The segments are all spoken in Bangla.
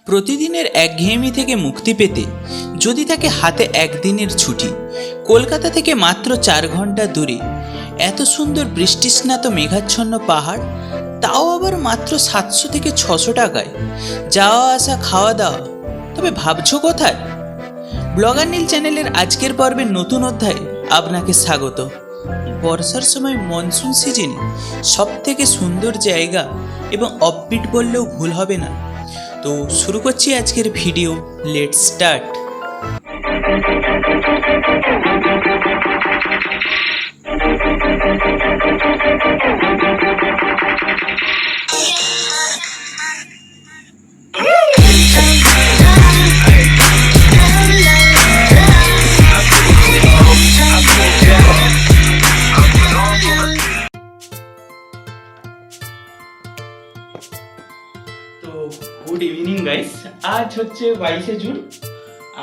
প্রতিদিনের একঘেয়েমি থেকে মুক্তি পেতে যদি থাকে হাতে একদিনের ছুটি, কলকাতা থেকে মাত্র 4 ঘন্টা দূরে এত সুন্দর বৃষ্টিস্নাত মেঘাচ্ছন্ন পাহাড়, তাও আবার মাত্র 700 থেকে 600 টাকায় যাওয়া আসা খাওয়া দাওয়া। তবে ভাবছো কোথায়? ব্লগার নীল চ্যানেলের আজকের পর্বের নতুন অধ্যায়ে আপনাকে স্বাগত। বর্ষার সময় মনসুন সিজনে সব থেকে সুন্দর জায়গা এবং অফবিট বললেও ভুল হবে না। তো শুরু করছি আজকের ভিডিও, লেটস স্টার্ট। তো গুড ইভিনিং গাইস, আজ হচ্ছে 22শে জুন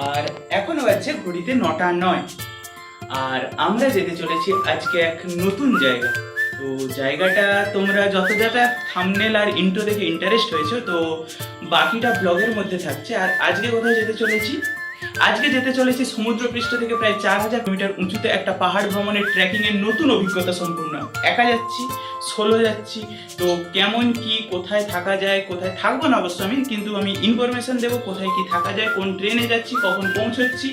আর এখনো বাজছে ঘড়িতে 9:09। আর আমরা যেতে চলেছি আজকে এক নতুন জায়গা। তো জায়গাটা তোমরা যতটা থাম্বনেল আর ইন্ট্রো দেখে ইন্টারেস্ট হয়েছে, তো বাকিটা ব্লগের মধ্যে থাকছে। আর আজকে কোথায় যেতে চলেছি? আজকে যেতে চলেছি সমুদ্রপৃষ্ঠ থেকে প্রায় 4000 মিটার উঁচুতে একটা পাহাড় ভ্রমণের ট্রেকিংয়ের নতুন অভিজ্ঞতা সম্পূর্ণ। একা যাচ্ছি, সোলো যাচ্ছি। তো কেমন কি, কোথায় থাকা যায়, কোথায় থাকবো না অবশ্য আমি, কিন্তু আমি ইনফরমেশন দেবো কোথায় কি থাকা যায়, কোন ট্রেনে যাচ্ছি, কখন পৌঁছচ্ছি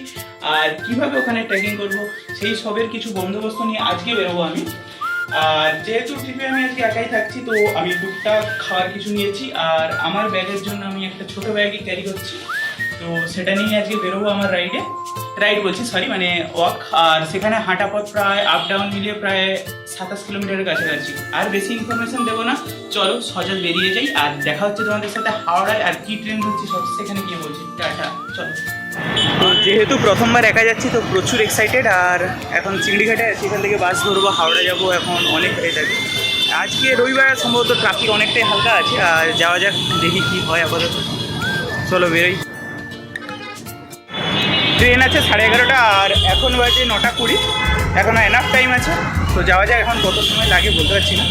আর কিভাবে ওখানে ট্রেকিং করবো, সেই সবের কিছু বন্দোবস্ত নিয়ে আজকে বেরোবো আমি। আর যেহেতু ট্রিপে আমি আজকে একাই থাকছি, তো আমি টুকটাক খাওয়ার কিছু নিয়েছি আর আমার ব্যাগের জন্য আমি একটা ছোট ব্যাগই ক্যারি করছি। তো সেটা নিয়ে আজকে বেরোবো আমার রাইড বলছি মানে ওয়াক। আর সেখানে হাঁটা পথ প্রায় আপ ডাউন মিলিয়ে প্রায় 27 কিলোমিটারের কাছাকাছি। আর বেশি ইনফরমেশন দেবো না, চলো সহজে বেরিয়ে যাই। আর দেখা হচ্ছে তোমাদের সাথে হাওড়ায় আর কি ট্রেন হচ্ছে সব সেখানে গিয়ে বলছি। টাটা, চলো। তো যেহেতু প্রথমবার একা যাচ্ছি, তো প্রচুর এক্সাইটেড। আর এখন চিংড়িঘাটে আছি, এখান থেকে বাস ধরবো, হাওড়া যাবো। এখন অনেক হয়ে থাকে, আজকে রবিবার, সম্ভবত ট্রাফিক অনেকটাই হালকা আছে। আর যাওয়া যাক, দেখি কি হয় আপাতত। চলো বেরোই। ট্রেন আছে 11:30 আর এখন বাজে 9:20। এখনও এনাফ টাইম আছে, তো যাওয়া যায়। এখন কত সময় লাগে বলতে পারছি না।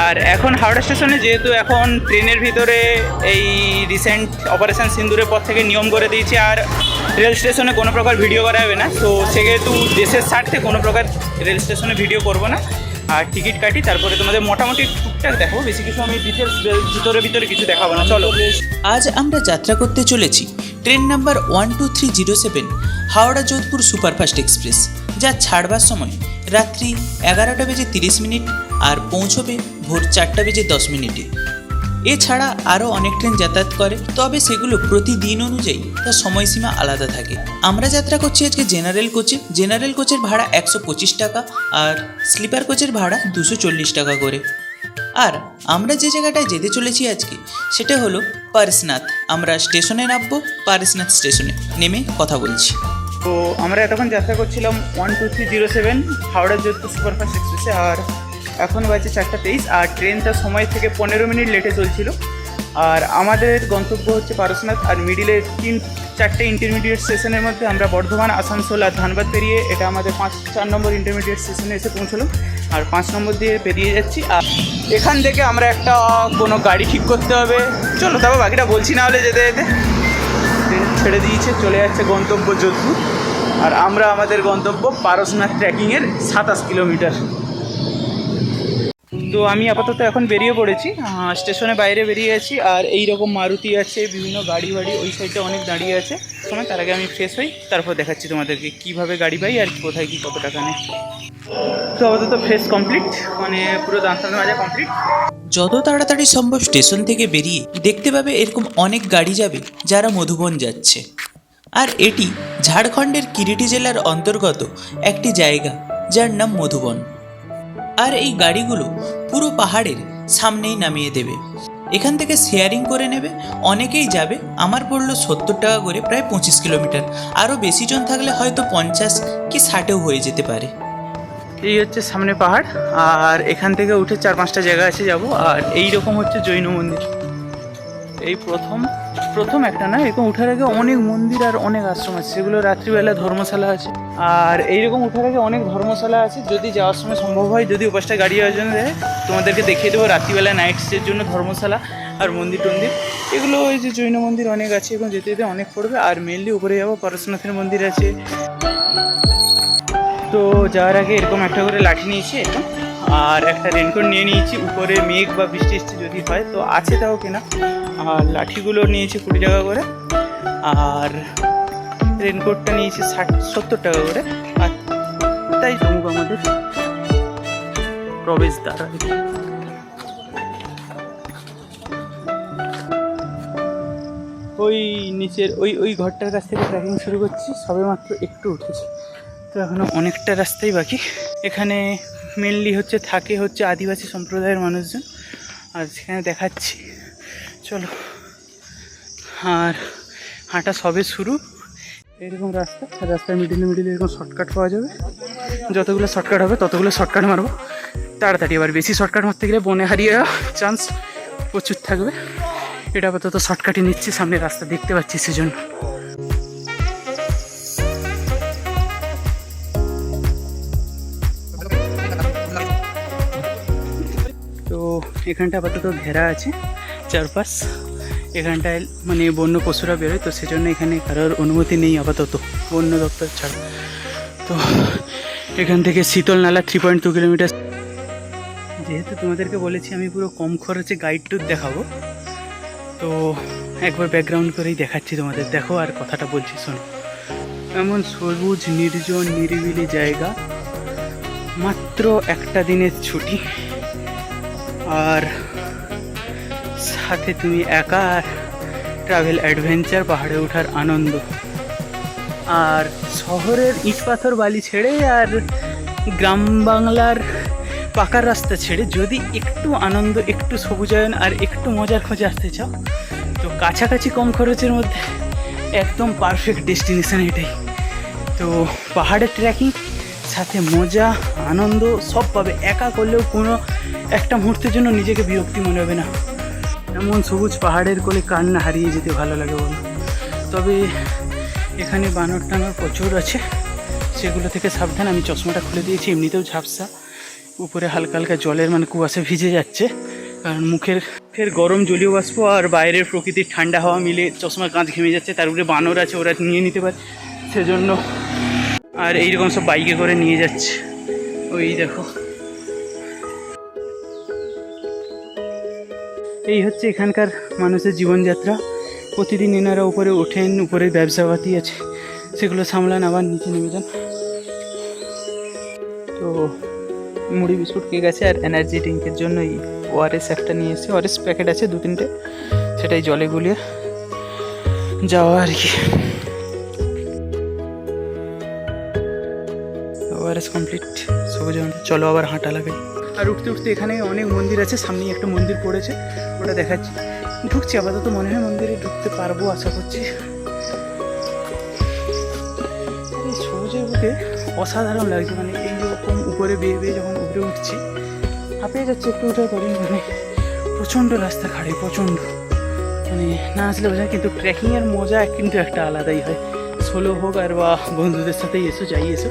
আর এখন হাওড়া স্টেশনে, যেহেতু এখন ট্রেনের ভিতরে এই রিসেন্ট অপারেশন সিন্দুরের পর থেকে নিয়ম করে দিয়েছে আর রেল স্টেশনে কোনো প্রকার ভিডিও করা হবে না। তো সেহেতু দেশের স্বার্থে কোনো প্রকার রেল স্টেশনে ভিডিও করবো না। আর টিকিট কাটি, তারপরে তোমাদের মোটামুটি টুকটাক দেখাবো, বেশি কিছু আমি ডিটেলস ভিতরে কিছু দেখাবো না। চলো, আজ আমরা যাত্রা করতে চলেছি train number 12307 Howrah Jodhpur superfast express, যা ছাড়বার সময় রাত্রি 11:30 আর পৌঁছবে ভোর 4:10। এছাড়া আরও অনেক ট্রেন যাতায়াত করে, তবে সেগুলো প্রতিদিন অনুযায়ী তার সময়সীমা আলাদা থাকে। আমরা যাত্রা করছি আজকে জেনারেল কোচে। জেনারেল কোচের ভাড়া 125 টাকা আর স্লিপার কোচের ভাড়া 240 টাকা করে। আর আমরা যে জায়গাটায় যেতে চলেছি আজকে, সেটা হলো পারসনাথ। আমরা স্টেশনে নামবো, পারসনাথ স্টেশনে নেমে কথা বলছি। তো আমরা এতক্ষণ যাত্রা করছিলাম 12307 হাওড়া যোধপুর সুপারফাস্ট এক্সপ্রেসে। আর এখন বাজে 4:23 আর ট্রেনটা সময় থেকে 15 মিনিট লেটে চলছিল। আর আমাদের গন্তব্য হচ্ছে পারসনাথ। আর মিডিলে 3-4টে ইন্টারমিডিয়েট স্টেশনের মধ্যে আমরা বর্ধমান, আসানসোল আর ধানবাদ পেরিয়ে এটা আমাদের 4 নম্বর ইন্টারমিডিয়েট স্টেশনে এসে পৌঁছলাম। আর 5 নম্বর দিয়ে পেরিয়ে যাচ্ছি। আর এখান থেকে আমরা একটা কোনো গাড়ি ঠিক করতে হবে। চলো, তারপর বাকিটা বলছি, না হলে যেতে যেতে ট্রেন ছেড়ে দিয়েছে, চলে যাচ্ছে গন্তব্য যোধপুর। আর আমরা আমাদের গন্তব্য পারসনাথ ট্রেকিংয়ের 27 কিলোমিটার। তো আমি আপাতত এখন বেরিয়ে পড়েছি, স্টেশনের বাইরে বেরিয়ে আছি। আর এই রকম মারুতি আছে, বিভিন্ন গাড়ি ওই সাইডে অনেক দাঁড়িয়ে আছে। সময় তার আগে আমি ফ্রেশ হই, তারপর দেখাচ্ছি তোমাদেরকে কীভাবে গাড়ি পাই আর কোথায় কী কত টাকা নেয়। তো আপাতত ফ্রেশ কমপ্লিট, পুরো দাঁড়ানো মাজা কমপ্লিট। যত তাড়াতাড়ি সম্ভব স্টেশন থেকে বেরিয়ে দেখতে পাবে এরকম অনেক গাড়ি যাবে যারা মধুবন যাচ্ছে। আর এটি ঝাড়খণ্ডের কিরিটি জেলার অন্তর্গত একটি জায়গা যার নাম মধুবন। আর এই গাড়িগুলো পুরো পাহাড়ের সামনেই নামিয়ে দেবে, এখান থেকে শেয়ারিং করে নেবে। অনেকেই যাবে, আমার পড়লো 70 টাকা করে, প্রায় 25 কিলোমিটার। আরও বেশি জন থাকলে হয়তো 50 কি 60ও হয়ে যেতে পারে। এই হচ্ছে সামনে পাহাড়, আর এখান থেকে উঠে 4-5টা জায়গা আছে যাব। আর এই রকম হচ্ছে জৈন মন্দির। এই প্রথম একটা না, এরকম উঠার আগে অনেক মন্দির আর অনেক আশ্রম আছে, সেগুলো রাত্রিবেলা ধর্মশালা আছে। আর এইরকম উঠার আগে অনেক ধর্মশালা আছে, যদি যাওয়ার সময় সম্ভব হয়, যদি উপাসটা গাড়ি আয়োজন দেয় তোমাদেরকে দেখিয়ে দেবো রাত্রিবেলা নাইট স্টের জন্য ধর্মশালা আর মন্দির টন্দির। এগুলো ওই যে জৈন মন্দির অনেক আছে, এবং যেতে যেতে অনেক পড়বে। আর মেনলি উপরে যাবো, পরশুনাথের মন্দির আছে। তো যাওয়ার আগে এরকম একটা করে লাঠি নিয়েছি এখন, আর একটা রেনকোট নিয়ে নিয়েছি। উপরে মেঘ বা বৃষ্টি যদি হয় তো আছে তাও কিনা। আর লাঠিগুলো নিয়েছি 20 টাকা করে, আর রেনকোটটা নিয়েছি 60-70 টাকা করে। আর তাই তমুক আমাদের প্রবেশদ্বার। ওই নিচের ওই ঘরটার কাছ থেকে ট্রেকিং শুরু করছি, সবে মাত্র একটু উঠেছি, তো এখনও অনেকটা রাস্তাই বাকি। এখানে মেনলি থাকে আদিবাসী সম্প্রদায়ের মানুষজন, আর সেখানে দেখাচ্ছি, চলো। আর হাঁটা সবে শুরু। এরকম রাস্তার মিডিলে এরকম শর্টকাট পাওয়া যাবে, যতগুলো শর্টকাট হবে ততগুলো শর্টকাট মারবো তাড়াতাড়ি। এবার বেশি শর্টকাট মারতে গেলে বনে হারিয়ে চান্স প্রচুর থাকবে। এটা আপাতত শর্টকাটই নিচ্ছি, সামনে রাস্তা দেখতে পাচ্ছি সেজন্য। তো এখানটা আপাতত ঘেরা আছে চারপাশ, এখানটায় মানে বন্য পশুরা বেরোয়, তো সেজন্য এখানে কারোর অনুমতি নেই আপাতত, বন্য দপ্তর ছাড়া। তো এখান থেকে শীতল নালা 3.2 কিলোমিটার। যেহেতু তোমাদেরকে বলেছি আমি পুরো কম খরচে গাইড ট্যুর দেখাবো, তো একবার ব্যাকগ্রাউন্ড করেই দেখাচ্ছি তোমাদের, দেখো আর কথাটা বলছি শোনো। এমন সবুজ নির্জন নিরিবিলি জায়গা, মাত্র একটা দিনের ছুটি, আর সাথে তুমি একা ট্রাভেল অ্যাডভেঞ্চার, পাহাড়ে ওঠার আনন্দ। আর শহরের ইট পাথর বালি ছেড়ে আর গ্রাম বাংলার পাকার রাস্তা ছেড়ে যদি একটু আনন্দ, একটু সবুজায়ন আর একটু মজার খোঁজে আসতে চাও, তো কাছাকাছি কম খরচের মধ্যে একদম পারফেক্ট ডেস্টিনেশন এটাই। তো পাহাড়ের ট্রেকিং সাথে মজা আনন্দ সব পাবে, একা করলেও কোনো একটা মুহূর্তের জন্য নিজেকে বিরক্তি মনে হবে না। এমন সবুজ পাহাড়ের কোলে কার না হারিয়ে যেতে ভালো লাগে বলো। তবে এখানে বানর টানর প্রচুর আছে, সেগুলো থেকে সাবধান। আমি চশমাটা খুলে দিয়েছি, এমনিতেও ঝাপসা, উপরে হালকা হালকা জলের মানে কুয়াশা ভিজে যাচ্ছে, কারণ মুখের গরম জলীয় বাষ্প আর বাইরের প্রকৃতির ঠান্ডা হাওয়া মিলে চশমার কাঁচ ঘেমে যাচ্ছে। তার উপরে বানর আছে, ওরা নিয়ে নিতে পারে সেজন্য। আর এইরকম সব বাইকে করে নিয়ে যাচ্ছে, ওই দেখো। এই হচ্ছে এখানকার মানুষের জীবনযাত্রা। প্রতিদিন এনারা উপরে ওঠেন, উপরে ব্যবসাপাতি আছে, সেগুলো সামলান, আবার নিচে নেমে যান। তো মুড়ি বিস্কুট কেক আছে, আর এনার্জি ড্রিঙ্কের জন্য এই ওআরএস একটা নিয়ে এসে, ওআরএস প্যাকেট আছে 2-3টে, সেটাই জলে গুলিয়ে যাওয়া আর কি। ওআরএস কমপ্লিট, সবুজ। চলো আবার হাঁটা লাগাই। আর উঠতে উঠতে এখানে অনেক মন্দির আছে, সামনেই একটা মন্দির পড়েছে, ওটা দেখাচ্ছি। ঢুকছি আপাতত, মনে হয় মন্দিরে ঢুকতে পারবো আশা করছি। এই সবুজের বুকে অসাধারণ লাগছে, মানে এইরকম উপরে বেয়ে বেয়ে যখন উপরে উঠছি হাঁপিয়ে যাচ্ছে একটু উঠে করি, মানে প্রচণ্ড রাস্তা খাড়ি, প্রচণ্ড, মানে না আসলে বোঝা। কিন্তু ট্রেকিংয়ের মজা কিন্তু একটা আলাদাই হয়, সোলো হোক আর বা বন্ধুদের সাথেই এসো, যাই এসো।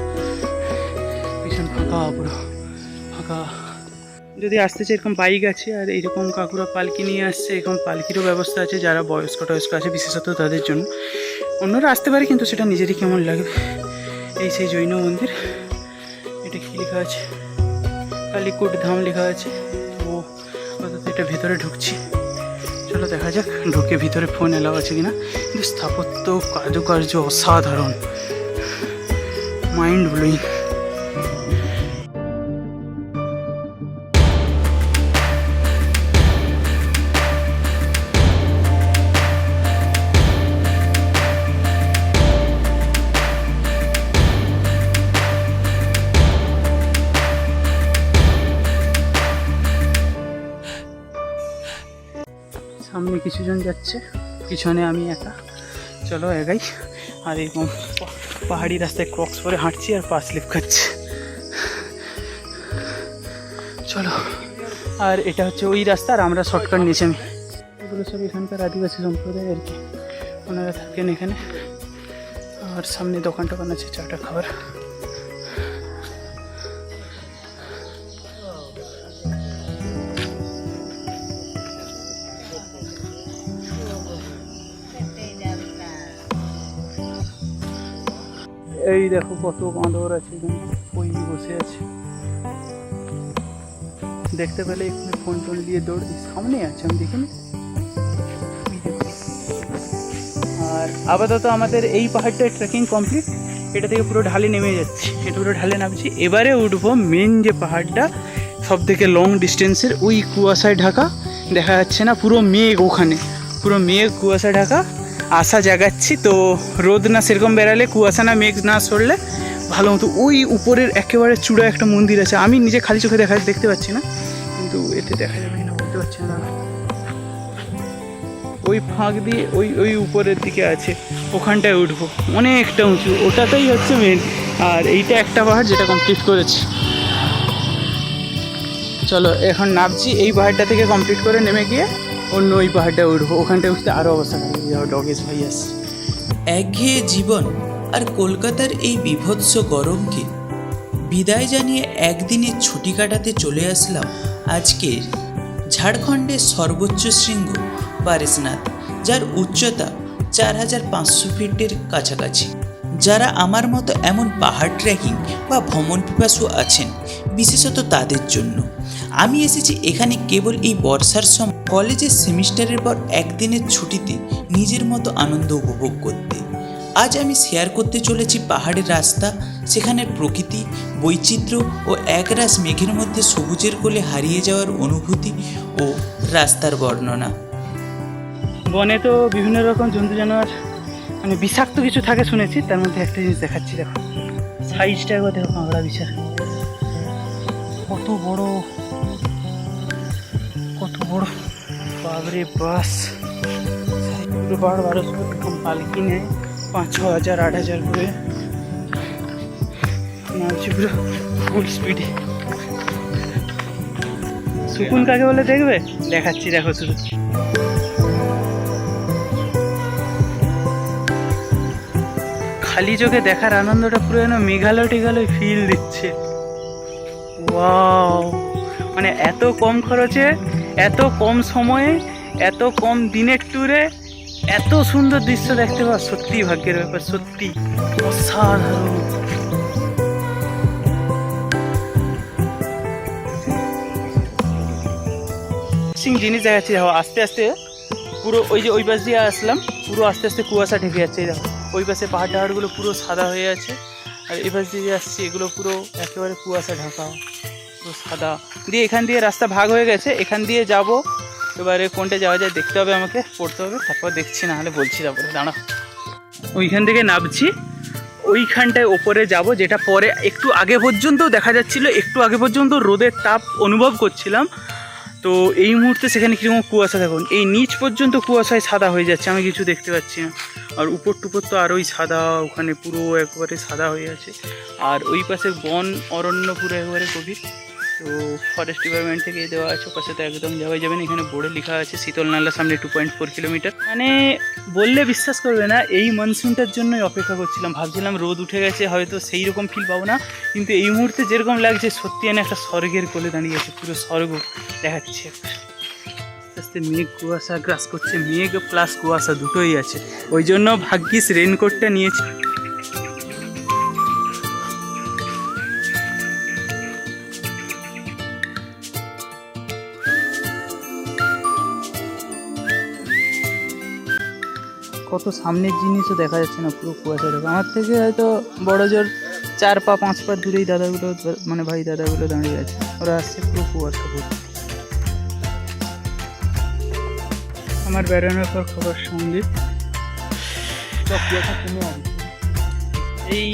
ভীষণ ফাঁকা, পুরো ফাঁকা। যদি আসতে চাই এরকম বাইক আছে, আর এইরকম কাকুরা পালকি নিয়ে আসছে, এরকম পালকিরও ব্যবস্থা আছে যারা বয়স্ক আছে বিশেষত তাদের জন্য। অন্যরা আসতে পারে, কিন্তু সেটা নিজেরই কেমন লাগবে। এই সেই জৈন মন্দির, এটা কী লেখা আছে, কালিকুট ধাম লেখা আছে। তো অর্থাৎ এটা ভেতরে ঢুকছি, চলো দেখা যাক। ঢুকে ভিতরে ফোন এলাও আছে কিনা। কিন্তু স্থাপত্য কারুকার্য অসাধারণ, মাইন্ড ব্লোয়িং। সামনে কিছুজন যাচ্ছে, পিছনে আমি একা, চলো একাই। আর এরকম পাহাড়ি রাস্তায় ক্রক্স পরে হাঁটছি আর পা স্লিপ খাচ্ছে, চলো। আর এটা হচ্ছে ওই রাস্তা, আর আমরা শর্টকাট নিয়েছি। আমি এগুলো সব এখানকার আদিবাসী সম্প্রদায় আর কি, ওনারা থাকেন এখানে। আর সামনে দোকান টোকান আছে চাটা খাবার। এই দেখো কত বাঁদর আছে এখানে, ওই বসে আছে, দেখতে পেলে এখানে ফোন টোন দিয়ে দৌড় দিই, সামনে আছে আমি দেখিনি। আর আপাতত আমাদের এই পাহাড়টা ট্রেকিং কমপ্লিট, এটা থেকে পুরো ঢালে নেমে যাচ্ছি, এটা পুরো ঢালে নামছি। এবারে উঠবো মেন যে পাহাড়টা, সব থেকে লং ডিস্টেন্সের, ওই কুয়াশায় ঢাকা, দেখা যাচ্ছে না পুরো মেঘ, ওখানে পুরো মেঘ কুয়াশা ঢাকা। আশা জাগাচ্ছি তো, রোদ না সেরকম বেড়ালে, কুয়াশা না মেঘ না সরলে ভালো মতো। ওই উপরের একেবারে চূড়ায় একটা মন্দির আছে, আমি নিজে খালি চোখে দেখতে পাচ্ছি না, কিন্তু এতে দেখা যাবে কিনা বলতে পারছি না। ওই ফাঁক দিয়ে ওই ওই উপরের দিকে আছে, ওখানটায় উঠবো, অনেকটা উঁচু, ওটাতেই হচ্ছে মেন। আর এইটা একটা পাহাড় যেটা কমপ্লিট করেছি। চলো এখন নামছি, এই পাহাড়টা থেকে কমপ্লিট করে নেমে গিয়ে অন্য ওই পাহাড়টা উঠবো, ওখানটায় উঠতে আরও অবস্থা খারাপ যাও। ডগেশ ভাই আসছে। একঘেয়ে জীবন আর কলকাতার এই বিভৎস গরমকে বিদায় জানিয়ে একদিনের ছুটি কাটাতে চলে আসলাম আজকের ঝাড়খণ্ডের সর্বোচ্চ শৃঙ্গ পারেশনাথ, যার উচ্চতা 4500 ফিটের কাছাকাছি। যারা আমার মতো এমন পাহাড় ট্রেকিং বা ভ্রমণ পিপাসু আছেন, বিশেষত তাদের জন্য আমি এসেছি এখানে কেবল এই বর্ষার সময় কলেজের সেমিস্টারের পর একদিনের ছুটিতে নিজের মতো আনন্দ উপভোগ করতে। আজ আমি শেয়ার করতে চলেছি পাহাড়ের রাস্তা, সেখানের প্রকৃতি, বৈচিত্র্য ও একরাশ মেঘের মধ্যে সবুজের কোলে হারিয়ে যাওয়ার অনুভূতি ও রাস্তার বর্ণনা। বনে তো বিভিন্ন রকম জন্তু জানোয়ার, মানে বিষাক্ত কিছু থাকে শুনেছি, তার মধ্যে একটা জিনিস দেখাচ্ছি, দেখো সাইজটা একবার দেখো, কাঁকড়া বিছার কত বড়, কত বড়, বাবরে বাস। পুরো 1200 এরকম পালকি নেয়, 5-6 হাজার 8 হাজার করে নামছি পুরো ফুল স্পিডে। সুকুন কাকে বলে দেখবে, দেখাচ্ছি, দেখো শুধু খালি চোখে দেখার আনন্দটা পুরো যেন মেঘালয় টেঘালয় ফিল দিচ্ছে। ওয়াও, মানে এত কম খরচে, এত কম সময়ে, এত কম দিনের ট্যুরে এত সুন্দর দৃশ্য দেখতে পাওয়া সত্যি ভাগ্যের ব্যাপার, সত্যি অসাধারণ। জিনিস দেখাচ্ছি, দেখো আস্তে আস্তে পুরো ওই যে ওই পাশ দিয়ে আসলাম, পুরো আস্তে আস্তে কুয়াশা ঢেকে যাচ্ছে। দেখো ওই পাশে পাহাড় টাহাড়গুলো পুরো সাদা হয়ে আছে, আর এই পাশ দিয়ে আসছি এগুলো পুরো একেবারে কুয়াশা ঢাকা, পুরো সাদা। দিয়ে এখান দিয়ে রাস্তা ভাগ হয়ে গেছে, এখান দিয়ে যাব, এবারে কোনটা যাওয়া যায় দেখতে হবে, আমাকে পড়তে হবে, তারপর দেখছি, না হলে বলছি তারপরে। দাঁড়া, ওইখান থেকে নামছি, ওইখানটায় ওপরে যাব, যেটা পরে একটু আগে পর্যন্ত দেখা যাচ্ছিল, একটু আগে পর্যন্ত রোদের তাপ অনুভব করছিলাম। তো এই মুহূর্তে সেখানে কীরকম কুয়াশা, দেখুন এই নিচ পর্যন্ত কুয়াশায় সাদা হয়ে যাচ্ছে, আমি কিছু দেখতে পাচ্ছি না। আর উপর টুপর তো আরোই সাদা, ওখানে পুরো একবারে সাদা হয়ে আছে। আর ওই পাশে বন অরণ্য পুরো একবারে গভীর। তো ফরেস্ট ডিপার্টমেন্ট থেকে দেওয়া আছে, পাশে তো একদম যাওয়াই যাবে না। এখানে বোর্ডে লেখা আছে শীতল নালার সামনে 2.4 কিলোমিটার। মানে বললে বিশ্বাস করবে না, এই মনসুনটার জন্যই অপেক্ষা করছিলাম। ভাবছিলাম রোদ উঠে গেছে, হয়তো সেই রকম ফিল পাবো না, কিন্তু এই মুহূর্তে যেরকম লাগছে সত্যি আমি একটা স্বর্গের কোলে দাঁড়িয়ে আছে, পুরো স্বর্গ দেখাচ্ছে। আস্তে আস্তে মেঘ কুয়াশা গ্রাস করছে, মেঘ প্লাস কুয়াশা দুটোই আছে, ওই জন্য ভাগ্যিস রেনকোটটা নিয়েছি। কত সামনের জিনিসও দেখা যাচ্ছে না, পুরো কুয়াশা ঢাকা। আমার থেকে হয়তো বড় জোর 4 পা 5 পা দূরেই দাদাগুলো, মানে ভাই দাদাগুলো দাঁড়িয়ে আছে, ওরা আসছে পুরো কুয়াশা ভর্তি। আমার বেড়ানোর পর খবর সঙ্গীত এই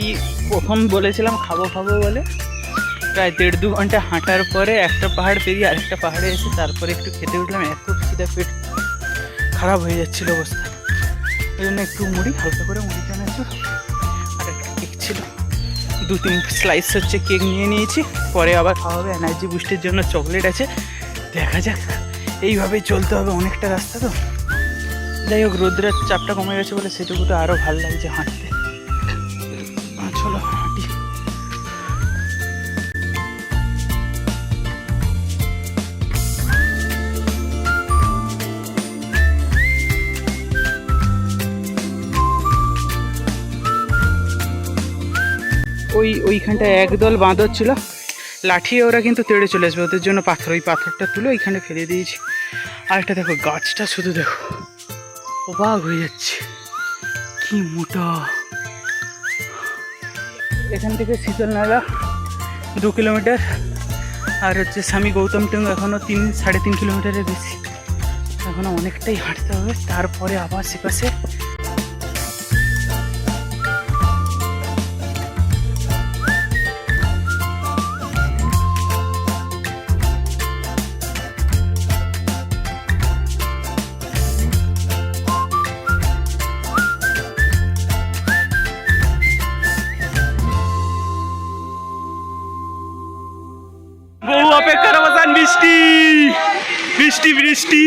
প্রথম বলেছিলাম খাবো বলে, প্রায় 1.5-2 ঘন্টা হাঁটার পরে একটা পাহাড় পেরিয়ে আরেকটা পাহাড়ে এসে তারপরে একটু খেতে উঠলাম। এত খিদে, পেট খারাপ হয়ে যাচ্ছিল অবস্থা, ওই জন্য একটু মুড়ি, হালকা করে মুড়ি চানাচুর আর একটা কেক ছিল, 2-3 স্লাইস হচ্ছে কেক নিয়ে নিয়েছি। পরে আবার খাওয়া হবে, এনার্জি বুস্টের জন্য চকলেট আছে। দেখা যাক এইভাবেই চলতে হবে, অনেকটা রাস্তা তো। যাই হোক, রোদ্রের চাপটা কমে গেছে বলে সেটুকুটা আরও ভালো লাগছে হাঁটতে। চলো হাঁটি। ওইখানটায় একদল বাঁদর ছিল, লাঠিয়ে ওরা কিন্তু তেড়ে চলে আসবে, ওদের জন্য পাথর, ওই পাথরটা তুলে ওইখানে ফেলে দিয়েছি। আরেকটা দেখো, গাছটা শুধু দেখো, অবাক হয়ে যাচ্ছে, কি মোটা। এখান থেকে শীতল নালা 2 কিলোমিটার, আর হচ্ছে স্বামী গৌতম টুং এখনও 3-3.5 কিলোমিটারের বেশি, এখনও অনেকটাই হাঁটতে হবে। তারপরে আবার সেপাশে বহু অপেক্ষার অবসান, বৃষ্টি বৃষ্টি বৃষ্টি।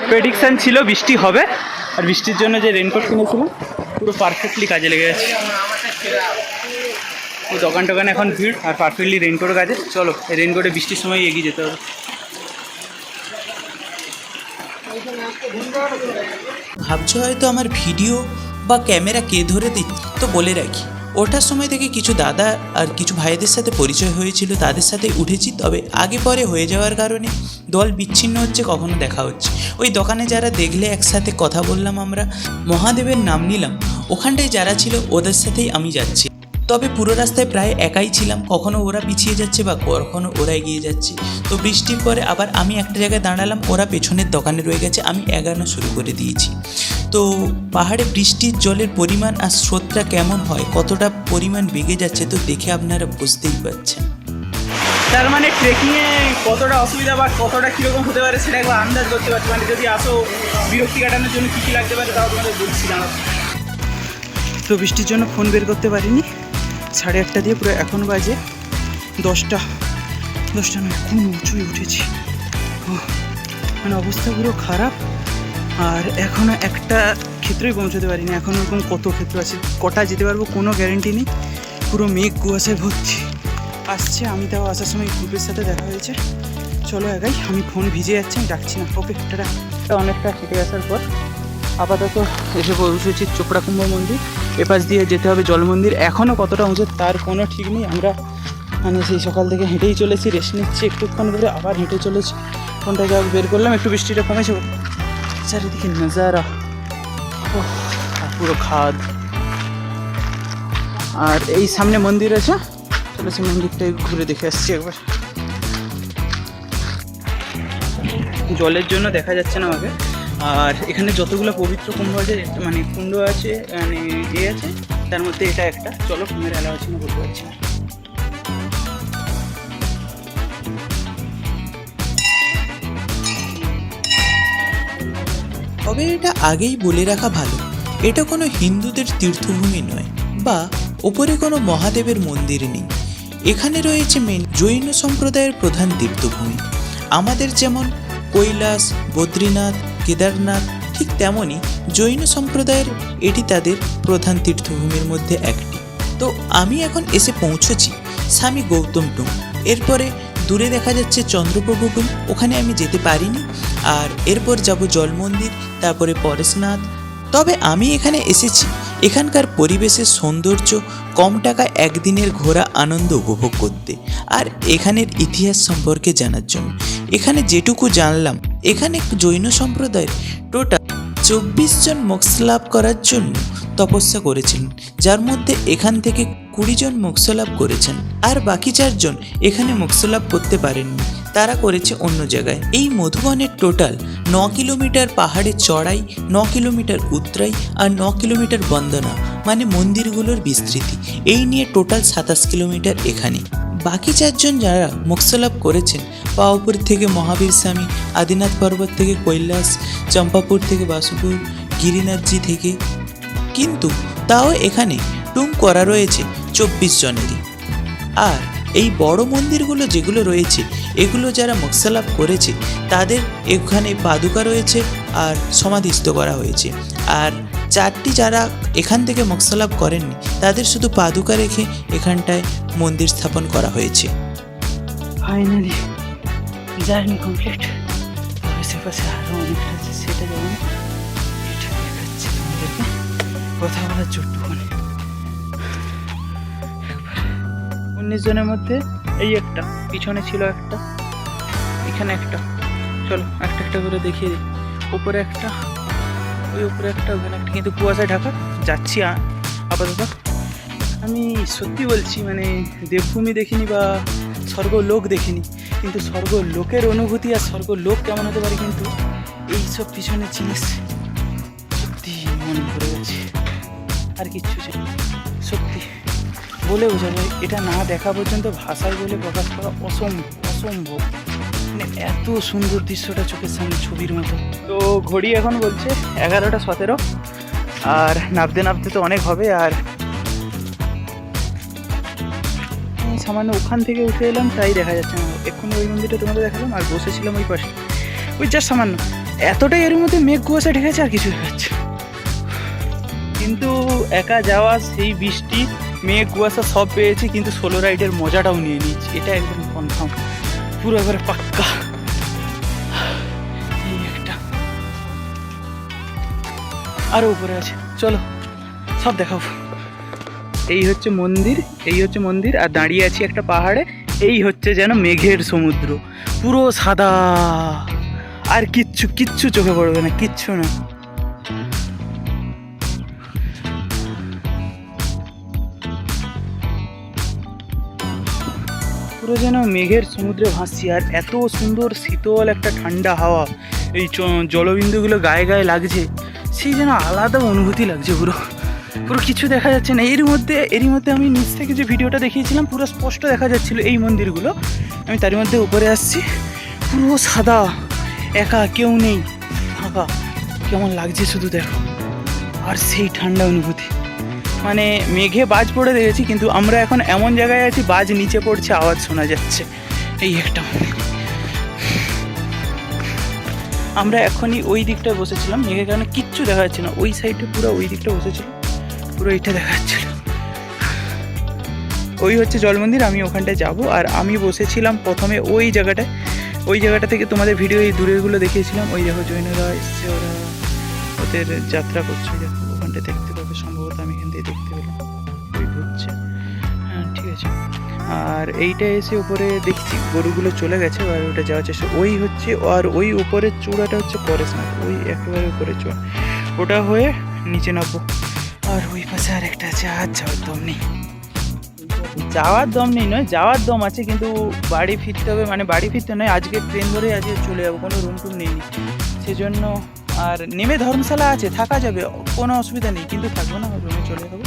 প্রেডিকশন ছিল বৃষ্টি হবে, আর বৃষ্টির জন্য যে রেনকোট কিনেছিলাম পুরো পারফেক্টলি কাজে লেগে গেছে। ওই দোকান টোকানে এখন ভিড়, আর পারফেক্টলি রেনকোট কাজে। চলো, এই রেনকোটে বৃষ্টির সময় এগিয়ে যেতে হবে। ভাবছো হয়তো আমার ভিডিও বা ক্যামেরা কে ধরে দিচ্ছে, তো বলে রাখি ওঠার সময় থেকে কিছু দাদা আর কিছু ভাইদের সাথে পরিচয় হয়েছিল, তাদের সাথে উঠেছি। তবে আগে পরে হয়ে যাওয়ার কারণে দল বিচ্ছিন্ন হচ্ছে, কখনো দেখা হচ্ছে। ওই দোকানে যারা দেখলে একসাথে কথা বললাম, আমরা মহাদেবের নাম নিলাম, ওখানটায় যারা ছিল ওদের সাথেই আমি যাচ্ছি। তবে পুরো রাস্তায় প্রায় একাই ছিলাম, কখনো ওরা পিছিয়ে যাচ্ছে বা কখনো ওরা এগিয়ে যাচ্ছে। তো বৃষ্টির পরে আবার আমি একটা জায়গায় দাঁড়ালাম, ওরা পেছনের দোকানে রয়ে গেছে, আমি এগানো শুরু করে দিয়েছি। তো পাহাড়ে বৃষ্টির জলের পরিমাণ আর স্রোতটা কেমন হয়, কতটা পরিমাণ বেগে যাচ্ছে, তো দেখে আপনারা বুঝতেই পারছেন। তার মানে ট্রেকিংয়ে কতটা অসুবিধা বা কতটা কীরকম হতে পারে সেটা একবার আন্দাজ করতে পারছি। মানে যদি আসো বিরক্তি কাটানোর জন্য কী কী লাগতে পারে তাও তোমাদের বলছি জানো। তো বৃষ্টির জন্য ফোন বের করতে পারিনি, 8:30 দিয়ে পুরো এখন বাজে 10টা নয়, কোন উঁচুই উঠেছি, মানে অবস্থা পুরো খারাপ। আর এখনও একটা ক্ষেত্রেই পৌঁছতে পারিনি, এখন ওরকম কত ক্ষেত্র আছে, কটা যেতে পারবো কোনো গ্যারেন্টি নেই। পুরো মেঘ কুয়াশায় ভর্তি আসছে। আমি তাও আসার সময় গ্রুপের সাথে দেখা হয়েছে, চলো একাই, আমি ফোন ভিজে যাচ্ছে, আমি ডাকছি না। ওকে, টাটা। অনেকটা হেঁটে আসার পর আপাতত এসে পৌঁছেছি চোপড়াকুম্ভ মন্দির। এপাশ দিয়ে যেতে হবে জল মন্দির, এখনও কতটা উঁচু তার কোনো ঠিক নেই। আমরা মানে সেই সকাল থেকে হেঁটেই চলেছি, রেস্ট নিচ্ছি একটুক্ষণ ধরে, আবার হেঁটে চলেছি। ফোনটা যা বের করলাম, একটু বৃষ্টিটা কমেছে, চারিদিকে নজারা পুরো খাদ। আর এই সামনে মন্দির আছে, চলো সেই মন্দিরটাই ঘুরে দেখে আসছি একবার। জলের জন্য দেখা যাচ্ছে না আমাকে। আর এখানে যতগুলো পবিত্র কুণ্ড আছে, মানে কুণ্ড আছে, মানে আছে, তার মধ্যে এটা একটা। চলো কুম্ভের আলোচনা বলতে পারছি না। তবে এটা আগেই বলে রাখা ভালো, এটা কোনো হিন্দুদের তীর্থভূমি নয় বা ওপরে কোনো মহাদেবের মন্দির নেই। এখানে রয়েছে মেন জৈন সম্প্রদায়ের প্রধান তীর্থভূমি। আমাদের যেমন কৈলাস, বদ্রীনাথ, কেদারনাথ, ঠিক তেমনই জৈন সম্প্রদায়ের এটি তাদের প্রধান তীর্থভূমির মধ্যে একটি। তো আমি এখন এসে পৌঁছেছি স্বামী গৌতম টুং। এরপরে দূরে দেখা যাচ্ছে চন্দ্রপ্রভু টুং, ওখানে আমি যেতে পারিনি। আর এরপর যাব জল মন্দির, তারপরে পরেশনাথ। তবে আমি এখানে এসেছি এখানকার পরিবেশের সৌন্দর্য, কম টাকায় একদিনের ঘোরা আনন্দ উপভোগ করতে, আর এখানের ইতিহাস সম্পর্কে জানার জন্য। এখানে যেটুকু জানলাম, এখানে জৈন সম্প্রদায়ের টোটাল 24 জন মোক্ষ লাভ করার জন্য তপস্যা করেছিলেন, যার মধ্যে এখান থেকে 20 জন মোক্ষলাভ করেছেন, আর বাকি 4 জন এখানে মোক্ষলাভ করতে পারেননি, তারা করেছে অন্য জায়গায়। এই মধুবনের টোটাল 9 কিলোমিটার পাহাড়ের চড়াই, 9 কিলোমিটার উতরাই আর 9 কিলোমিটার বন্দনা, মানে মন্দিরগুলোর বিস্তৃতি। এই নিয়ে টোটাল 27 কিলোমিটার এখানে। বাকি 4 জন যারা মোক্ষলাভ করেছেন, পাওয়াপুর থেকে মহাবীর স্বামী, আদিনাথ পর্বত থেকে কৈলাস, চম্পাপুর থেকে বাসুপুর, গিরিনাথজি থেকে, কিন্তু তাও এখানে টুম করা রয়েছে 24 জনেরই। আর এই বড় মন্দিরগুলো যেগুলো রয়েছে, এগুলো যারা মোক্ষলাভ করেছে তাদের এখানে পাদুকা রয়েছে আর সমাধিস্থ করা হয়েছে। আর 4টি যারা এখান থেকে মোক্ষলাভ করেননি, তাদের শুধু পাদুকা রেখে এখানটায় মন্দির স্থাপন করা হয়েছে। Finally journey complete. আশেপাশে আরও অনেকটা আছে, সেটা যেমন এটা দেখাচ্ছে আমাদেরকে। কথা বলার চট্টুখানি 19 জনের মধ্যে এই একটা, পিছনে ছিল একটা, এখানে একটা। চলো একটা একটা করে দেখিয়ে দিই। উপরে একটা, ওই উপরে একটা, ওখানে একটা, কিন্তু কুয়াশায় ঢাকা। যাচ্ছি আপাতত। আমি সত্যি বলছি, মানে দেবভূমি দেখিনি বা স্বর্গলোক দেখিনি, কিন্তু স্বর্গলোকের অনুভূতি আর স্বর্গলোক কেমন হতে পারে, কিন্তু এইসব পিছনের জিনিস সত্যি মনে পড়ে গেছে। আর কিচ্ছু ছিল সত্যি বলে বোঝাবে, এটা না দেখা পর্যন্ত ভাষায় বলে প্রকাশ করা অসম্ভব। মানে এত সুন্দর দৃশ্যটা চোখের সামনে ছবির মতো। তো ঘড়ি এখন বলছে 11টা 17, আর নামতে নামতে তো অনেক হবে। আর সামান্য ওখান থেকে উঠে এলাম, তাই দেখা যাচ্ছে না। এক্ষুনি ওই মন্দিরটা তোমাদের দেখালাম, আর বসেছিলাম ওই পাশে, ওই জাস্ট সামান্য। এতটাই এর মধ্যে মেঘ কুয়াশা ঢেকেছে, আর কিছু দেখাচ্ছে। কিন্তু একা যাওয়া, সেই বৃষ্টি, মেঘ কুয়াশা সব পেয়েছি, কিন্তু সোলো রাইডের মজাটাও নিয়ে নিয়েছি, এটা একদম কনফার্ম, পুরো একবারে পাক্কা। এই একটা আরও উপরে আছে, চলো সব দেখাবো। এই হচ্ছে মন্দির, আর দাঁড়িয়ে আছি একটা পাহাড়ে। এই হচ্ছে যেন মেঘের সমুদ্র, পুরো সাদা, আর কিচ্ছু চোখে পড়বে না, কিচ্ছু না। পুরো যেন মেঘের সমুদ্রে ভাসছি, আর এত সুন্দর শীতল একটা ঠান্ডা হাওয়া, এই জলবিন্দুগুলো গায়ে গায়ে লাগছে, সেই যেন আলাদা অনুভূতি লাগছে। পুরো কিছু দেখা যাচ্ছে না। এরই মধ্যে আমি নিচ থেকে যে ভিডিওটা দেখিয়েছিলাম, পুরো স্পষ্ট দেখা যাচ্ছিল এই মন্দিরগুলো। আমি তার মধ্যে উপরে আসছি, পুরো সাদা, একা, কেউ নেই, ফাঁকা, কেমন লাগছে শুধু দেখো। আর সেই ঠান্ডা অনুভূতি, মানে মেঘে বাজ পড়ে দেখেছি, কিন্তু আমরা এখন এমন জায়গায় আছি, বাজ নিচে পড়ছে, আওয়াজ শোনা যাচ্ছে। এই একটা, আমরা এখনই ওই দিকটায় বসেছিলাম, মেঘের কারণে কিচ্ছু দেখা যাচ্ছে না। ওই সাইডে পুরো ওই দিকটা বসেছিল, পুরো এইটা দেখা যাচ্ছিল। ওই হচ্ছে জল মন্দির, আমি ওখানটায় যাব। আর আমি বসেছিলাম প্রথমে ওই জায়গাটা থেকে তোমাদের ভিডিও এই দূরেরগুলো দেখিয়েছিলাম। ওই দেখো জৈনরা এসছে, ওরা ওদের যাত্রা করছে, দেখো ওখানটায় দেখতে পাবে, সম্ভবত আমি এখান থেকে দেখতে পেলাম, ওই ঘুরছে। হ্যাঁ ঠিক আছে। আর এইটা এসে উপরে দেখছি গরুগুলো চলে গেছে, আর ওটা যাওয়ার চেষ্টা, ওই হচ্ছে। আর ওই উপরের চূড়াটা হচ্ছে পরেশনাথ, ওই একেবারে উপরে চূড়া, ওটা হয়ে নিচে নামবো। আর ওই পাশে আরেকটা আছে, আর যাওয়ার দম নেই নয়, যাওয়ার দম আছে, কিন্তু বাড়ি ফিরতে হবে, মানে বাড়ি ফিরতে নয়, আজকে ট্রেন ধরে আজকে চলে যাবো, কোনো রুম টুম নেই সেজন্য। আর নেমে ধর্মশালা আছে, থাকা যাবে, কোনো অসুবিধা নেই, কিন্তু থাকবো না, রুমে চলে যাবো।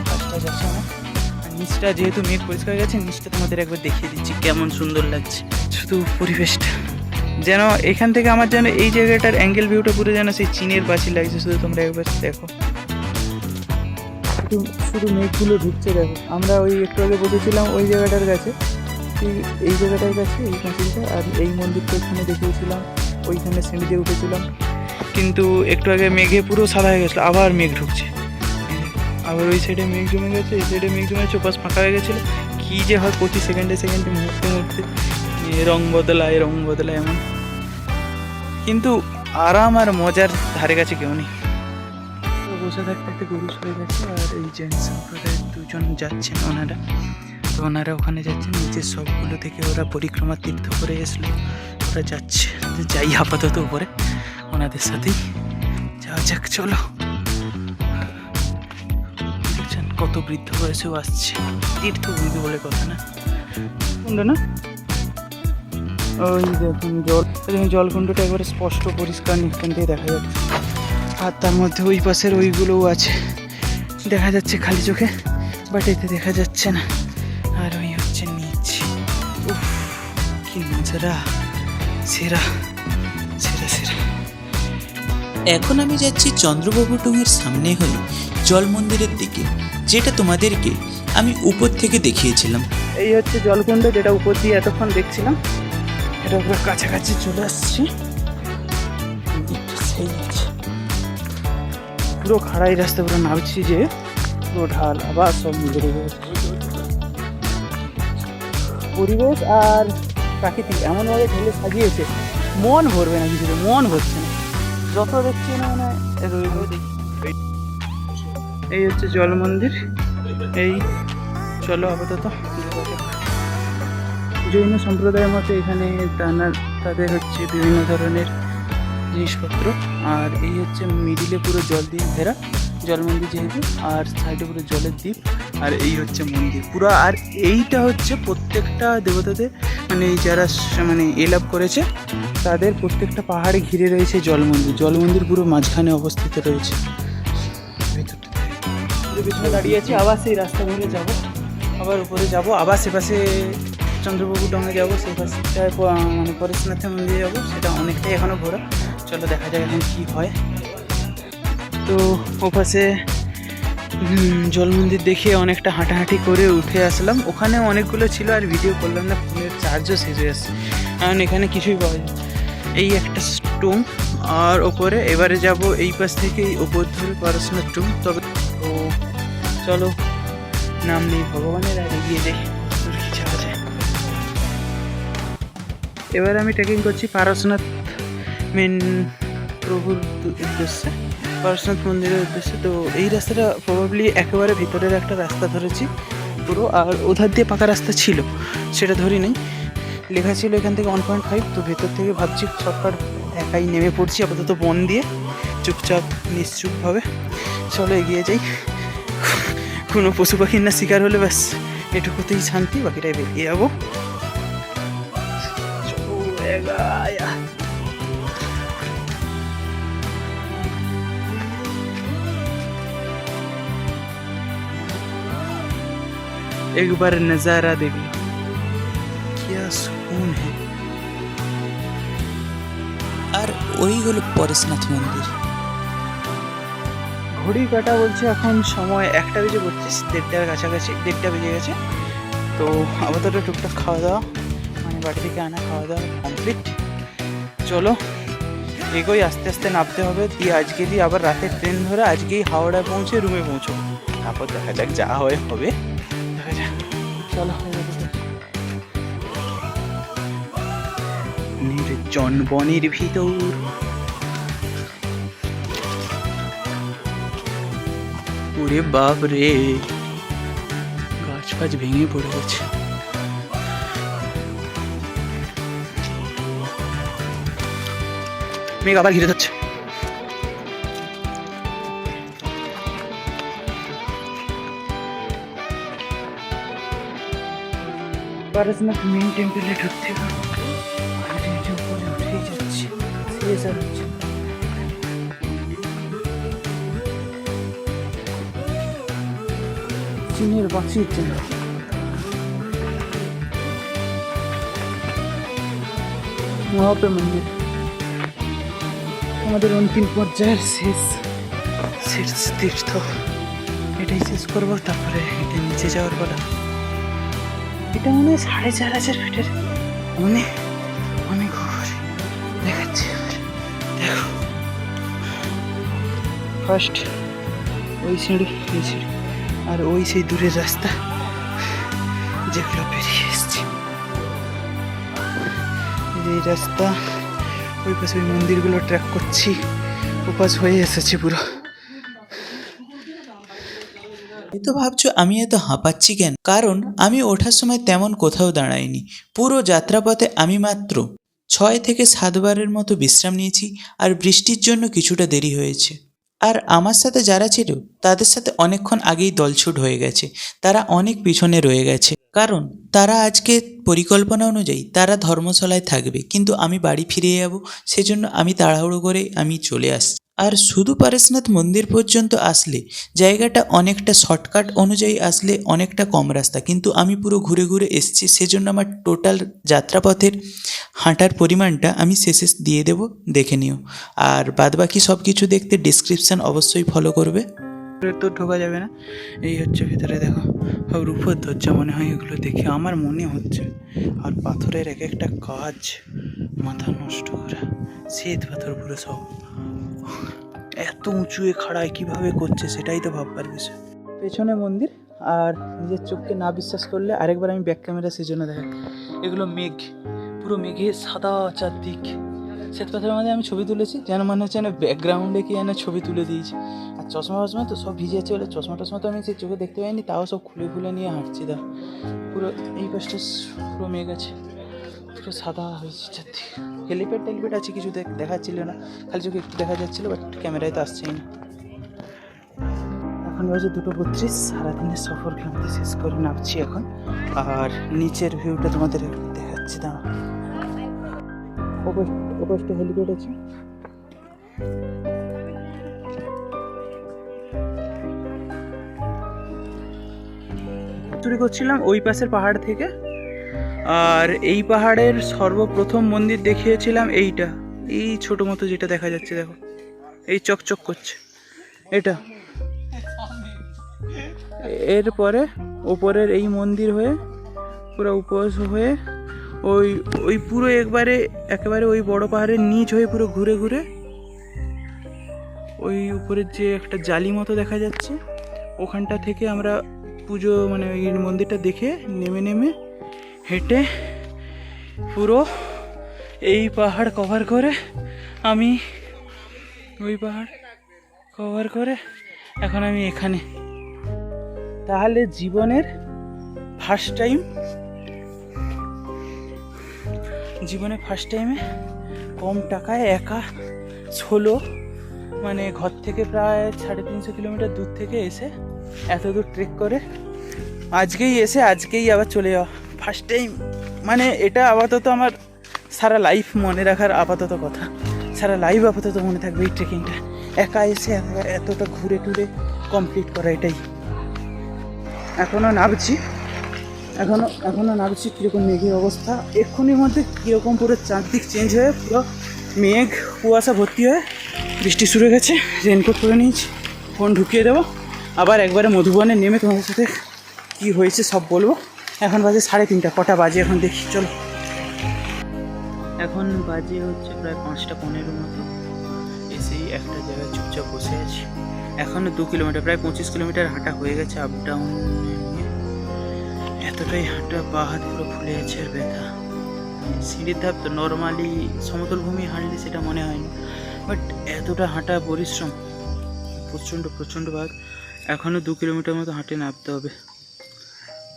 কাজটা যাচ্ছে আমার। নিচটা যেহেতু মেঘ পরিষ্কার গেছে, নিচটা তোমাদের একবার দেখিয়ে দিচ্ছি কেমন সুন্দর লাগছে। শুধু পরিবেশটা যেন এখান থেকে আমার যেন এই জায়গাটার অ্যাঙ্গেল ভিউটা পুরো যেন সেই চীনের পাশে লাগছে। শুধু তোমরা একবার দেখো, শুধু মেঘগুলো ঢুকছে দেখো। আমরা ওই একটু আগে বসেছিলাম ওই জায়গাটার কাছে, এই জায়গাটার কাছে, এই পাঁচিলটা, আর এই মন্দিরটা এখানে দেখিয়েছিলাম, ওইখানে সিঁড়ি দিয়ে উঠেছিলাম। কিন্তু একটু আগে মেঘে পুরো সাদা হয়ে গেছিলো, আবার মেঘ ঢুকছে, আবার ওই সাইডে মেঘ জমে গেছে, এই সাইডে মেঘ জমে গেছে, পাশ ফাঁকা হয়ে গেছিলো। কী যে হয় প্রতি সেকেন্ডে মুহূর্তে রং বদলায় এমন। কিন্তু আরাম আর মজার ধারে কাছে কেউ নেই। বসে থাকতে থাকতে গরু চলে গেছে, আর এই জেন্টস সম্প্রদায়ের 2 জন যাচ্ছেন, ওনারা ওখানে যাচ্ছেন। নিচের সবগুলো থেকে ওরা পরিক্রমা তীর্থ করে এসলো, ওরা যাচ্ছে। যাই আপাতত উপরে, ওনাদের সাথেই যাওয়া যাক। চলো, দেখছেন কত বৃদ্ধ বয়সেও আসছে, তীর্থভূমি বলে কথা না, কুণ্ড না? ওই দেখুন জলকুণ্ডটা একবারে স্পষ্ট পরিষ্কার নিঃখান দিয়ে দেখা যাচ্ছে, আর তার মধ্যে ওই পাশের ওইগুলোও আছে, দেখা যাচ্ছে খালি চোখে, বাট এতে দেখা যাচ্ছে না। আর ওই হচ্ছে নিচ, উফ কি নজারা, সেরা সেরা সেরা। এখন আমি যাচ্ছি চন্দ্রবাবু টুঙের সামনে হয়ে জল মন্দিরের দিকে, যেটা তোমাদেরকে আমি উপর থেকে দেখিয়েছিলাম। এই হচ্ছে জলকুণ্ড, যেটা উপর দিয়ে এতক্ষণ দেখছিলাম, এটা পুরো কাছাকাছি চলে আসছি। পুরো খাড়াই রাস্তা পুরো নামছি, যে পুরো ঢাল আবার সব মিলে গেছে। পরিবেশ আর প্রাকৃতিক এমনভাবে ঢেলে সাজিয়েছে, মন ভরবে না, কিছু মন ভরছে না যত দেখছি না, মানে এই হচ্ছে জল মন্দির। এই চলো আপাতত জৈন সম্প্রদায়ের মতে এখানে তাদের হচ্ছে বিভিন্ন ধরনের জিনিসপত্র, আর এই হচ্ছে মিডিলে পুরো জল দিয়ে ঘেরা জল মন্দির যেহেতু, আর সাইডে পুরো জলের দ্বীপ, আর এই হচ্ছে মন্দির পুরো। আর এইটা হচ্ছে প্রত্যেকটা দেবতাদের মানে যারা মানে এলাপ করেছে তাদের প্রত্যেকটা পাহাড়ে ঘিরে রয়েছে জল মন্দির। জল মন্দির পুরো মাঝখানে অবস্থিত রয়েছে। পিছনে দাঁড়িয়ে আছি, আবার সেই রাস্তা ধরে যাবো, আবার উপরে যাব, আবার সেপাশে চন্দ্রবাবু ডঙে যাবো, সেই পাশটায় মানে পরেশনাথের মন্দিরে যাবো, সেটা অনেকটাই এখনও ঘোরা। চলো দেখা যাক এখন কী হয়। তো ওপাশে জল মন্দির দেখে অনেকটা হাঁটাহাঁটি করে উঠে আসলাম। ওখানে অনেকগুলো ছিল, আর ভিডিও করলাম না, ফোনের চার্জও শেষ হয়ে আসছে, কারণ এখানে কিছুই পাওয়া যায়। এই একটা স্টোন, আর ওপরে এবারে যাব এই পাশ থেকে এই ওপর ধরে পরেশনাথ টুম। তবে তো চলো নাম নেই ভগবানের, আর এগিয়ে যাই, কি যাওয়া যায়। এবার আমি ট্রেকিং করছি পারশনাথ মেন প্রভুর উদ্দেশ্যে, পারশনাথ মন্দিরের উদ্দেশ্যে। তো এই রাস্তাটা প্রবাবলি একেবারে ভিতরের একটা রাস্তা ধরেছি পুরো, আর ওধার দিয়ে পাকা রাস্তা ছিল, সেটা ধরি নাই, লেখা ছিল এখান থেকে 1.5। তো ভেতর থেকে ভাবছি শর্টকাট একাই নেমে পড়ছি আপাতত বন দিয়ে, চুপচাপ নিশ্চুপভাবে। চলো এগিয়ে যাই, কোনো পশু পাখির না শিকার হলে ব্যাস এটুকুতেই শান্তি, বাকিটাই বেরিয়ে যাবো। एक बार नजारा देख लो, क्या सुकून है। আর ওই হলো পরেশনাথ মন্দির। ঘড়ি কাটা বলছে এখন সময় 1:32, 1:30টার কাছাকাছি, 1:30টা বেজে গেছে। তো আপাতত টুকটাক খাওয়া দাওয়া, মানে বাড়ি থেকে আনা খাওয়া দাওয়া কমপ্লিট। চলো এগোই, আস্তে আস্তে নামতে হবে, দিয়ে আজকে দিয়ে আবার রাতের ট্রেন ধরে আজকেই হাওড়ায় পৌঁছে রুমে পৌঁছবো, তারপর দেখা যাক যা হয় হবে, দেখা যাক। চলো নির্জন বনের ভিতর, ওরে বাপ রে, গাছ ফাছ ভেঙে পড়ে গেছে। মেঘ আবার ঘিরে যাচ্ছে। পারশনাথ মেইন টেম্পলে ঢুকতে উপরে উঠেই যাচ্ছে, শেষ আর হচ্ছে। চীনের বাঁচির জন্য মহাপে মন্দির আমাদের অন্তিম পর্যায়ের শেষ তীর্থ, এটাই শেষ করবো, তারপরে এটা নিচে যাওয়ার পালা। এটা মনে হয় 4,500 ফিটের, অনেক অনেক উপরে দেখাচ্ছে। দেখো ফার্স্ট ওই সিঁড়ি, এই সিঁড়ি, আর ওই সেই দূরের রাস্তা যেগুলো বেরিয়ে এসছে, এই রাস্তা, ওই পাশে ওই মন্দিরগুলো ট্র্যাক করছি, উপাস হয়ে এসেছে পুরো। এই তো ভাবছো আমি এত হাঁপাচ্ছি কেন? কারণ আমি ওঠার সময় তেমন কোথাও দাঁড়াইনি। পুরো যাত্রাপথে আমি মাত্র 6 থেকে 7 বারের মতো বিশ্রাম নিয়েছি, আর বৃষ্টির জন্য কিছুটা দেরি হয়েছে। আর আমার সাথে যারা ছিল তাদের সাথে অনেকক্ষণ আগেই দলছুট হয়ে গেছে, তারা অনেক পিছনে রয়ে গেছে, কারণ তারা আজকে পরিকল্পনা অনুযায়ী তারা ধর্মশালায় থাকবে, কিন্তু আমি বাড়ি ফিরে যাব, সেজন্য আমি তাড়াহুড়ো করে আমি চলে আসছি। আর শুধু পারেশনাথ মন্দির পর্যন্ত আসলে জায়গাটা অনেকটা শর্টকাট অনুযায়ী আসলে অনেকটা কম রাস্তা, কিন্তু আমি পুরো ঘুরে ঘুরে এসেছি, সেজন্য আমার টোটাল যাত্রাপথের হাঁটার পরিমাণটা আমি শেষে দিয়ে দেব, দেখে নিও। আর বাদবাকি সব কিছু দেখতে ডেসক্রিপশান অবশ্যই ফলো করবে। তো ঢোকা যাবে না, এই হচ্ছে ভেতরে দেখো সব রূপোর দরজা মনে হয়, এগুলো দেখে আমার মনে হচ্ছে। আর পাথরের এক একটা কাজ মাথা নষ্ট করা, শ্বেত পাথর পুরো সব, এত উঁচুয়ে খাড়ায় কিভাবে করছে সেটাই তো ভাববার বিষয়। পেছনে মন্দির, আর নিজের চোখকে না বিশ্বাস করলে আরেকবার আমি ব্যাক ক্যামেরা সেজন্য দেখা, এগুলো মেঘ, পুরো মেঘে সাদা চারদিক, শ্বেত পাথরের মধ্যে আমি ছবি তুলেছি, যেন মনে হচ্ছে যেন ব্যাকগ্রাউন্ডে কি যেন ছবি তুলে দিয়েছি। আর চশমা ফশমা তো সব ভিজে আছে বলে চশমা টশমা তো আমি সেই চোখে দেখতে পাইনি, তাও সব খুলে খুলে নিয়ে হাঁটছি। দা পুরো এই পাশটা পুরো মেঘ আছে, পুরো সাদা হয়েছে চারদিক। হেলিপ্যাড টেলিপ্যাড আছে কিছু দেখাচ্ছিল না, খালি চোখে একটু দেখা যাচ্ছিলো, বাট ক্যামেরায় তো আসছেই না। এখন বাজে 2:32, সারাদিনের সফর ক্লান্তি শেষ করে নামছি এখন। আর নিচের ভিউটা তোমাদের দেখাচ্ছি, দাঁড়া, ওপাশটা হেলিপ্যাড আছে। চুরি করছিলাম ওই পাশের পাহাড় থেকে, আর এই পাহাড়ের সর্বপ্রথম মন্দির দেখিয়েছিলাম এইটা, এই ছোট মতো যেটা দেখা যাচ্ছে দেখো, এই চকচক করছে এটা। এরপরে ওপরের এই মন্দির হয়ে পুরো উপোস হয়ে ওই ওই পুরো একেবারে ওই বড় পাহাড়ের নিচ হয়ে পুরো ঘুরে ঘুরে ওই উপরের যে একটা জালি মতো দেখা যাচ্ছে ওখানটা থেকে আমরা পুজো মানে ওই মন্দিরটা দেখে নেমে হেঁটে পুরো এই পাহাড় কভার করে আমি ওই পাহাড় কভার করে এখন আমি এখানে। তাহলে জীবনের ফার্স্ট টাইমে কম টাকায় একা সোলো, মানে ঘর থেকে প্রায় 350 কিলোমিটার দূর থেকে এসে এত দূর ট্রেক করে আজকেই আবার চলে যাওয়া ফার্স্ট টাইম। মানে এটা আপাতত আমার সারা লাইফ মনে রাখার আপাতত কথা, সারা লাইফ আপাতত মনে থাকবে এই ট্রেকিংটা, একা এসে এতটা ঘুরে টুরে কমপ্লিট করা, এটাই। এখনও নামছি কীরকম মেঘের অবস্থা, এক্ষুনির মধ্যে কীরকম পুরো চারদিক চেঞ্জ হয়ে পুরো মেঘ কুয়াশা ভর্তি হয়ে বৃষ্টি শুরু হয়ে গেছে। রেনকোট পরে নিয়েছি, ফোন ঢুকিয়ে দেবো, আবার একবারে মধুবনে নেমে তোমাদের সাথে কী হয়েছে সব বলবো। এখন বাজে 3:30, কটা বাজে এখন দেখি, চলো। এখন বাজে হচ্ছে প্রায় 5:15 মতো, এসেই একটা জায়গায় চুপচাপ বসে আছি। এখনও 2 কিলোমিটার, প্রায় 25 কিলোমিটার হাঁটা হয়ে গেছে আপ ডাউন নিয়ে। এতটাই হাঁটা, পা হাত পুরো ফুলে আছে আর ব্যথা। সিঁড়ির ধাপ তো নর্মালি সমতল ভূমি হাঁটলে সেটা মনে হয় না, বাট এতটা হাঁটা পরিশ্রম, প্রচণ্ড ভাগ। এখনও 2 কিলোমিটার মতো হাঁটে নামতে হবে।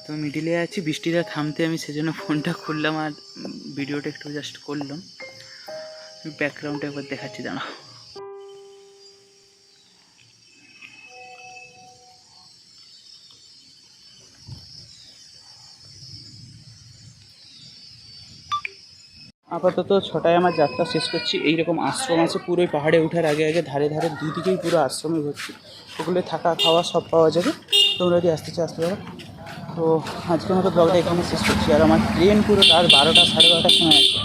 তো মিডিলে আছি, বৃষ্টিটা থামতে আমি সেজন্য ফোনটা খুললাম আর ভিডিওটা একটু জাস্ট করলাম। ব্যাকগ্রাউন্ডটা একবার দেখাচ্ছি, দাঁড়া। আপাতত 6টায় আমার যাত্রা শেষ করছি। এইরকম আশ্রম আছে পুরোই পাহাড়ে ওঠার আগে ধারে দুদিকেই পুরো আশ্রমে ভর্তি, ওগুলো থাকা খাওয়া সব পাওয়া যাবে, তোমরা যদি আসতে পারো। তো আজকের মতো ব্লগটা এখানে শেষ করছি। আর আমার ট্রেন পুরো রাত 12টা 12:30 সময় আছে,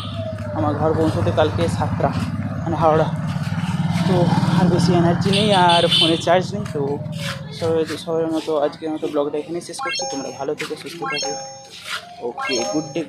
আমার ঘর পৌঁছতে কালকে 7টা, মানে হাওড়া। তো আর বেশি এনার্জি নেই আর ফোনে চার্জ নেই, তো সবার মতো আজকের মতো ব্লগটা এখানেই শেষ করছি। তোমরা ভালো থেকে সুস্থ থাকো। ওকে, গুড ডে।